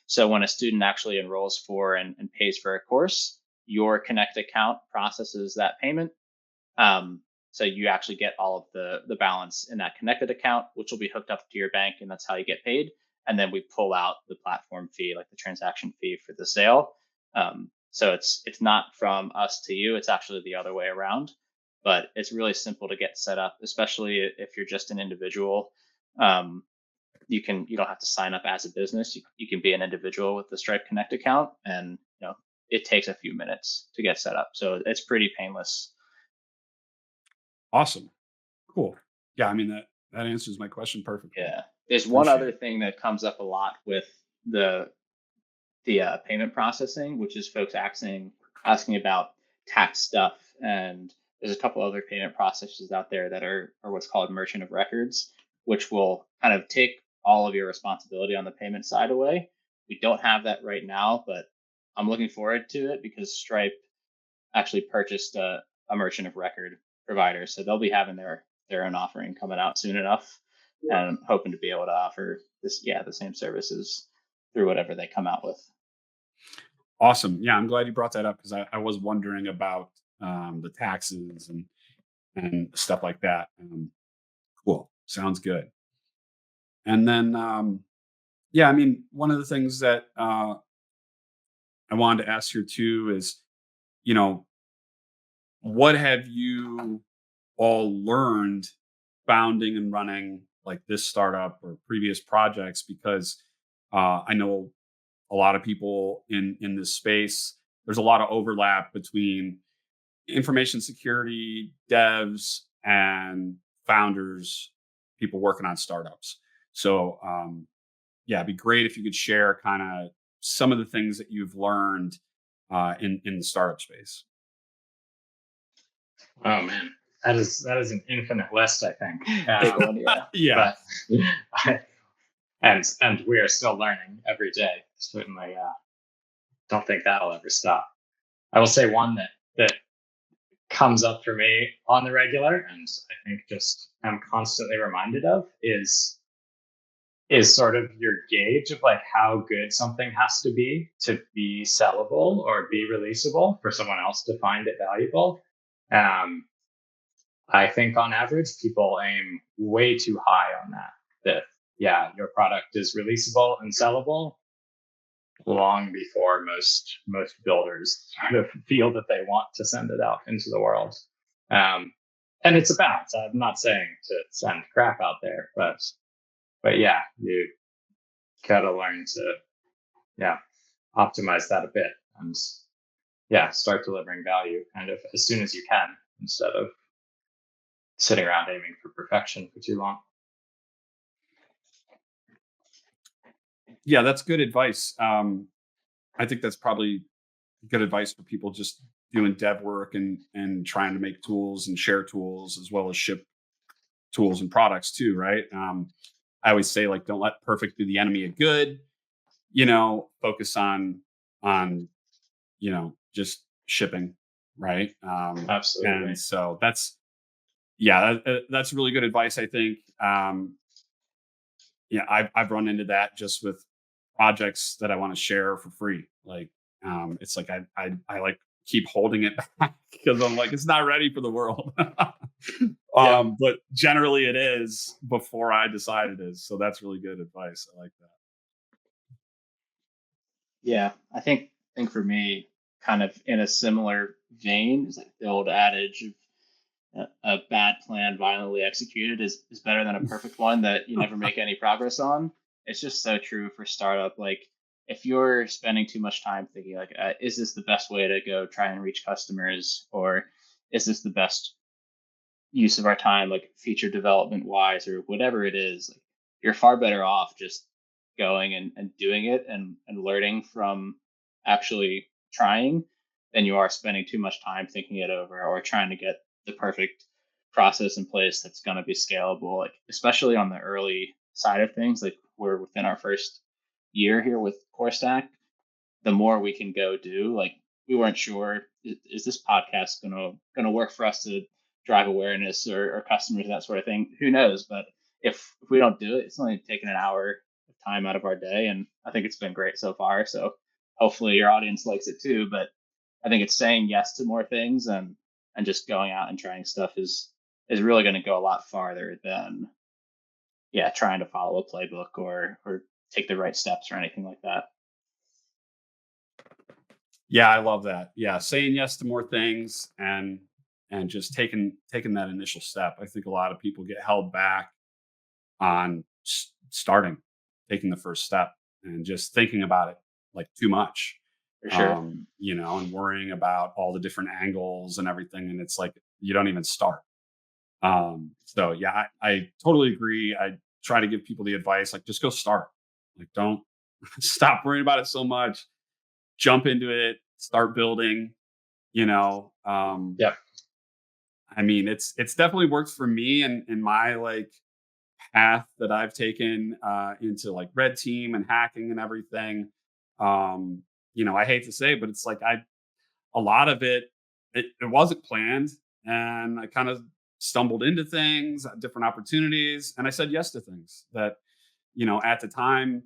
So when a student actually enrolls for and pays for a course, your Connect account processes that payment. So you actually get all of the balance in that connected account, which will be hooked up to your bank, and that's how you get paid. And then we pull out the platform fee, like the transaction fee for the sale. So it's not from us to you; it's actually the other way around. But it's really simple to get set up, especially if you're just an individual. Um, you don't have to sign up as a business. You can be an individual with the Stripe Connect account, and it takes a few minutes to get set up. So it's pretty painless. Awesome. Cool. Yeah, I mean that answers my question perfectly. Yeah. There's one Appreciate other it. thing that comes up a lot with the payment processing, which is folks asking about tax stuff, and there's a couple other payment processors out there that are what's called merchant of records, which will kind of take all of your responsibility on the payment side away. We don't have that right now, but I'm looking forward to it because Stripe actually purchased a merchant of record provider, so they'll be having their own offering coming out soon enough, and I'm hoping to be able to offer the same services through whatever they come out with. Awesome. Yeah, I'm glad you brought that up because I was wondering about the taxes and stuff like that. Cool. Sounds good. And then, yeah, I mean, one of the things that I wanted to ask here too is, you know, what have you all learned founding and running like this startup or previous projects? Because I know a lot of people in this space. There's a lot of overlap between information security devs and founders, people working on startups. So yeah, it'd be great if you could share kind of some of the things that you've learned in the startup space. Oh man, that is an infinite list, I think. Big one, yeah. Yeah, But and we are still learning every day. Certainly, don't think that'll ever stop. I will say one that comes up for me on the regular, and I think just I'm constantly reminded of is sort of your gauge of like how good something has to be sellable or be releasable for someone else to find it valuable. Um, I think on average, people aim way too high on that. That yeah, your product is releasable and sellable long before most builders sort of feel that they want to send it out into the world. Um, and it's a balance. I'm not saying to send crap out there, but yeah, you gotta learn to yeah optimize that a bit and yeah start delivering value kind of as soon as you can instead of sitting around aiming for perfection for too long. yeah, that's good advice. I think that's probably good advice for people just doing dev work and trying to make tools and share tools as well as ship tools and products too, right? I always say like don't let perfect be the enemy of good. Focus on just shipping, right? And Absolutely. so that's really good advice. I think yeah, I've run into that just with projects that I want to share for free. Like, it's like I like keep holding it back because I'm like it's not ready for the world. Yeah. But generally it is before I decide it is. So that's really good advice. I like that. Yeah, I think for me, kind of in a similar vein, is like the old adage of a bad plan violently executed is better than a perfect one that you never make any progress on. It's just so true for startup. Like if you're spending too much time thinking like, is this the best way to go try and reach customers, or is this the best use of our time, like feature development wise, or whatever it is, like, you're far better off just going and doing it and learning from actually trying than you are spending too much time thinking it over or trying to get the perfect process in place that's going to be scalable, like especially on the early side of things. Like we're within our first year here with Coursestack. The more we can go do, like we weren't sure, is this podcast gonna work for us to drive awareness or customers and that sort of thing. Who knows? But if we don't do it, it's only taken an hour of time out of our day, and I think it's been great so far. So hopefully your audience likes it too. But I think it's saying yes to more things and just going out and trying stuff is really going to go a lot farther than trying to follow a playbook or take the right steps or anything like that. Yeah, I love that. Yeah, saying yes to more things and just taking that initial step. I think a lot of people get held back on starting, taking the first step, and just thinking about it like too much. For sure. And worrying about all the different angles and everything, and it's like you don't even start. So yeah, I totally agree. I try to give people the advice like just go start. Like don't stop worrying about it so much. Jump into it, start building, you know. Yeah. I mean, it's definitely worked for me and in my like path that I've taken into like red team and hacking and everything. I hate to say, but it's like a lot of it wasn't planned, and I kind of stumbled into things, different opportunities, and I said yes to things that at the time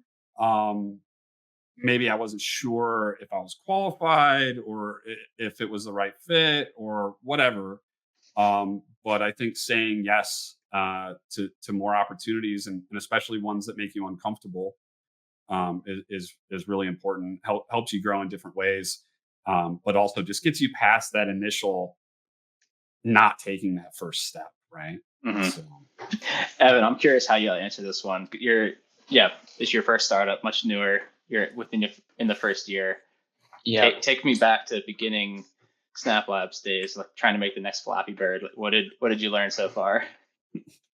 maybe I wasn't sure if I was qualified or if it was the right fit or whatever. But I think saying yes to more opportunities and especially ones that make you uncomfortable is really important. Helps you grow in different ways, but also just gets you past that initial not taking that first step, right? Hmm. So, Evan, I'm curious how you'll answer this one. It's your first startup, much newer. You're in the first year. Yeah. Take me back to beginning Snap Labs days, like trying to make the next Flappy Bird. Like, what did you learn so far?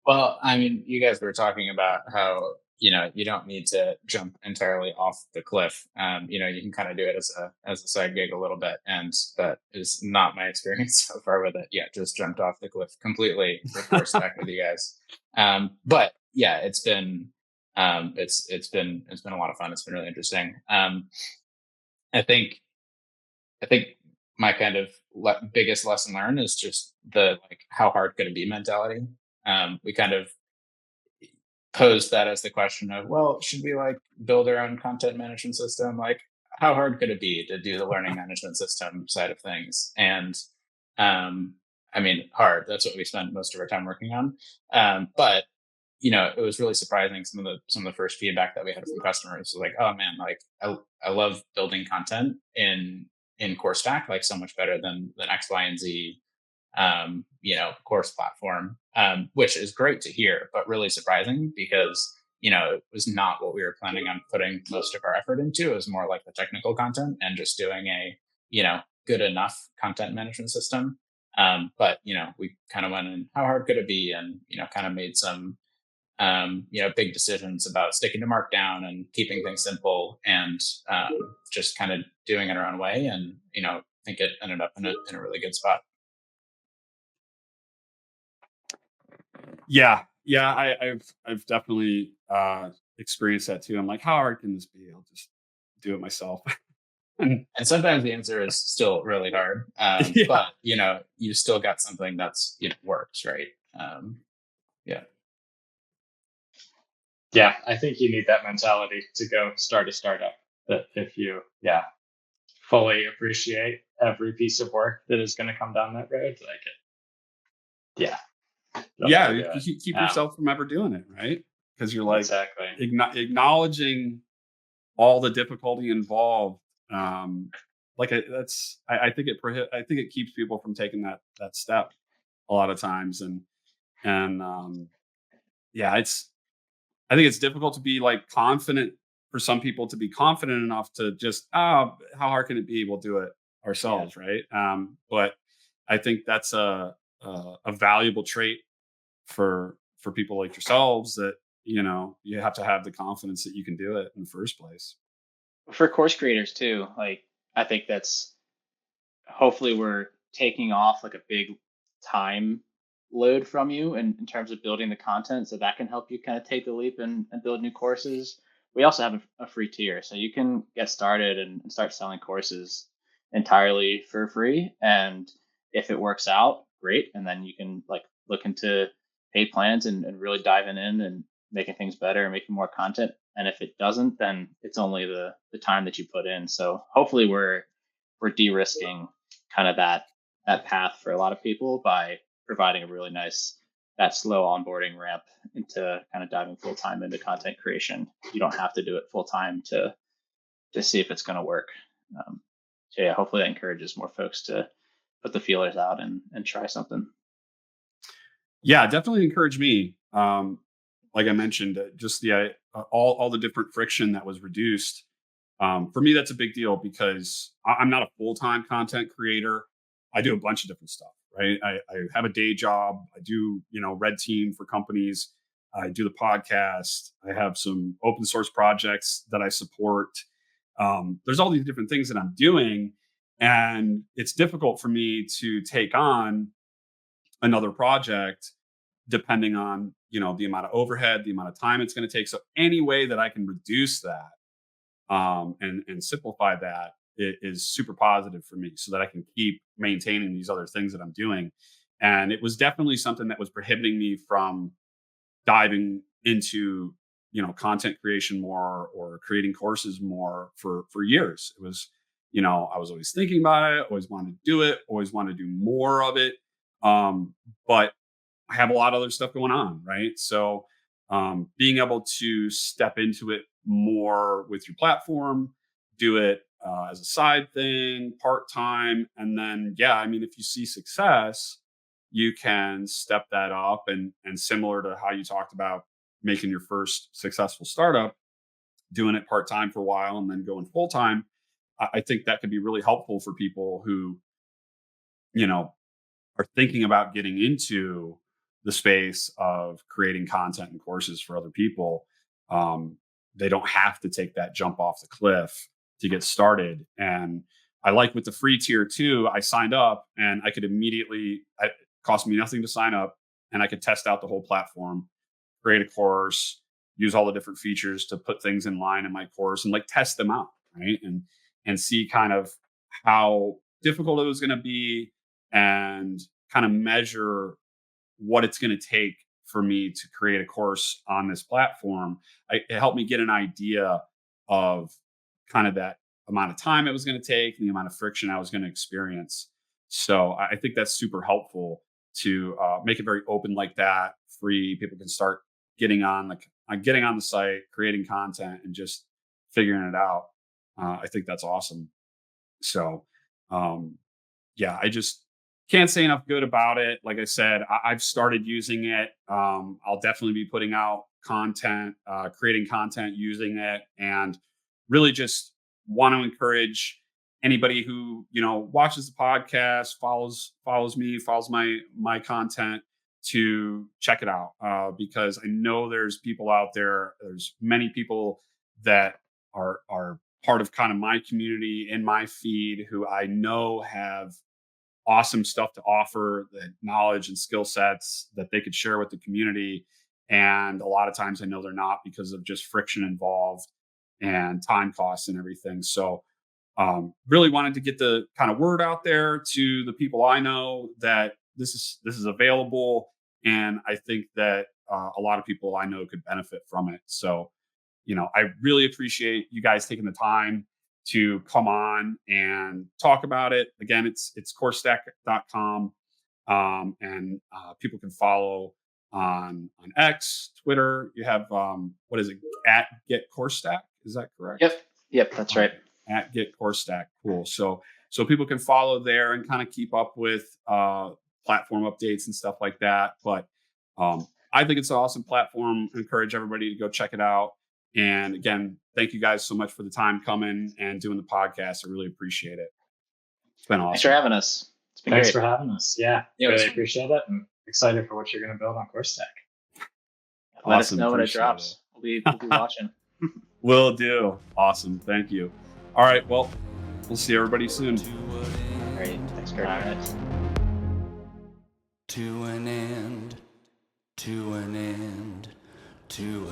Well, I mean, you guys were talking about how, you don't need to jump entirely off the cliff. You can kind of do it as a side gig a little bit. And that is not my experience so far with it. Yeah, just jumped off the cliff completely with Coursestack with you guys. But yeah, it's been a lot of fun. It's been really interesting. I think I think my kind of biggest lesson learned is just the like how hard could it be mentality. We kind of posed that as the question of, well, should we like build our own content management system? Like, how hard could it be to do the learning management system side of things? And I mean, hard. That's what we spent most of our time working on. But it was really surprising some of the first feedback that we had from customers was like, oh man, like I love building content in Core Stack, like so much better than X, Y, and Z course platform, which is great to hear, but really surprising because, it was not what we were planning on putting most of our effort into. It was more like the technical content and just doing a, good enough content management system. But, we kind of went in, how hard could it be? And, kind of made some, big decisions about sticking to Markdown and keeping things simple and just kind of doing it our own way. And, I think it ended up in a really good spot. yeah, yeah, I've definitely experienced that too. I'm like, how hard can this be? I'll just do it myself. And And sometimes the answer is still really hard, yeah, but you still got something that's works, right? Yeah. Yeah, I think you need that mentality to go start a startup. That if you, fully appreciate every piece of work that is going to come down that road, yeah, yeah, definitely you do it. keep yourself from ever doing it, right? Because you're like Exactly. acknowledging all the difficulty involved. Like I think it keeps people from taking that step. a lot of times. And yeah, I think it's difficult to be like confident for some people to be confident enough to just, how hard can it be? We'll do it Yeah. ourselves. Right. But I think that's a valuable trait for people like yourselves that, you have to have the confidence that you can do it in the first place. For course creators too, like I think that's hopefully we're taking off like a big time load from you in terms of building the content so that can help you kind of take the leap and build new courses. We also have a free tier so you can get started and start selling courses entirely for free, and if it works out great, and then you can like look into paid plans and really diving in and making things better and making more content. And if it doesn't, then it's only the time that you put in. So hopefully we're de-risking kind of that path for a lot of people by providing a really nice that slow onboarding ramp into kind of diving full time into content creation. You don't have to do it full time to see if it's going to work. So yeah, hopefully that encourages more folks to put the feelers out and try something. Yeah, definitely encourage me. Like I mentioned, just all the different friction that was reduced. For me, that's a big deal because I'm not a full time content creator. I do a bunch of different stuff. Right. I have a day job. I do red team for companies. I do the podcast. I have some open source projects that I support. There's all these different things that I'm doing, and it's difficult for me to take on another project depending on the amount of overhead, the amount of time it's going to take. So any way that I can reduce that, and simplify that, it is super positive for me so that I can keep maintaining these other things that I'm doing. And it was definitely something that was prohibiting me from diving into content creation more or creating courses more for years. It was, I was always thinking about it, always wanted to do it, always wanted to do more of it. But I have a lot of other stuff going on, right? So being able to step into it more with your platform, do it as a side thing, part time, and then yeah, I mean, if you see success, you can step that up, and similar to how you talked about making your first successful startup, doing it part time for a while, and then going full time. I think that could be really helpful for people who you know are thinking about getting into the space of creating content and courses for other people. um, they don't have to take that jump off the cliff to get started. And I like with the free tier too, I signed up and I could immediately, it cost me nothing to sign up, and I could test out the whole platform, create a course, use all the different features to put things in line in my course and like test them out, right? And see kind of how difficult it was going to be, and kind of measure what it's going to take for me to create a course on this platform. It helped me get an idea of kind of that amount of time it was going to take and the amount of friction I was going to experience. So I think that's super helpful to make it very open like that, free. People can start getting on the site, creating content, and just figuring it out. I think that's awesome. So, um, yeah, I just can't say enough good about it. Like I said, I've started using it. I'll definitely be putting out content, creating content using it, and really just want to encourage anybody who watches the podcast, follows me, follows my content, to check it out, because I know there's people out there. There's many people that are part of kind of my community in my feed who I know have awesome stuff to offer, the knowledge and skill sets that they could share with the community. And a lot of times I know they're not, because of just friction involved and time costs and everything. So really wanted to get the kind of word out there to the people I know that this is available, and I think that a lot of people I know could benefit from it. So I really appreciate you guys taking the time to come on and talk about it. Again, it's Coursestack.com, and people can follow on X, Twitter. You have what is it, at Get Coursestack? Is that correct? Yep, that's right. At Get Coursestack. Cool. So people can follow there and kind of keep up with platform updates and stuff like that. But I think it's an awesome platform. Encourage everybody to go check it out. And again, thank you guys so much for the time coming and doing the podcast. I really appreciate it. It's been Thanks for awesome. having us. It's been Thanks great. for having us. Yeah, Yeah, it was really fun. appreciate it, and excited for what you're going to build on Coursestack. Let us Awesome. know when it Appreciate drops. We'll be watching. Will do. Awesome. Thank you. All right. Well, we'll see everybody soon. Great. Thanks, Kurt. All right. To an end, to an end, to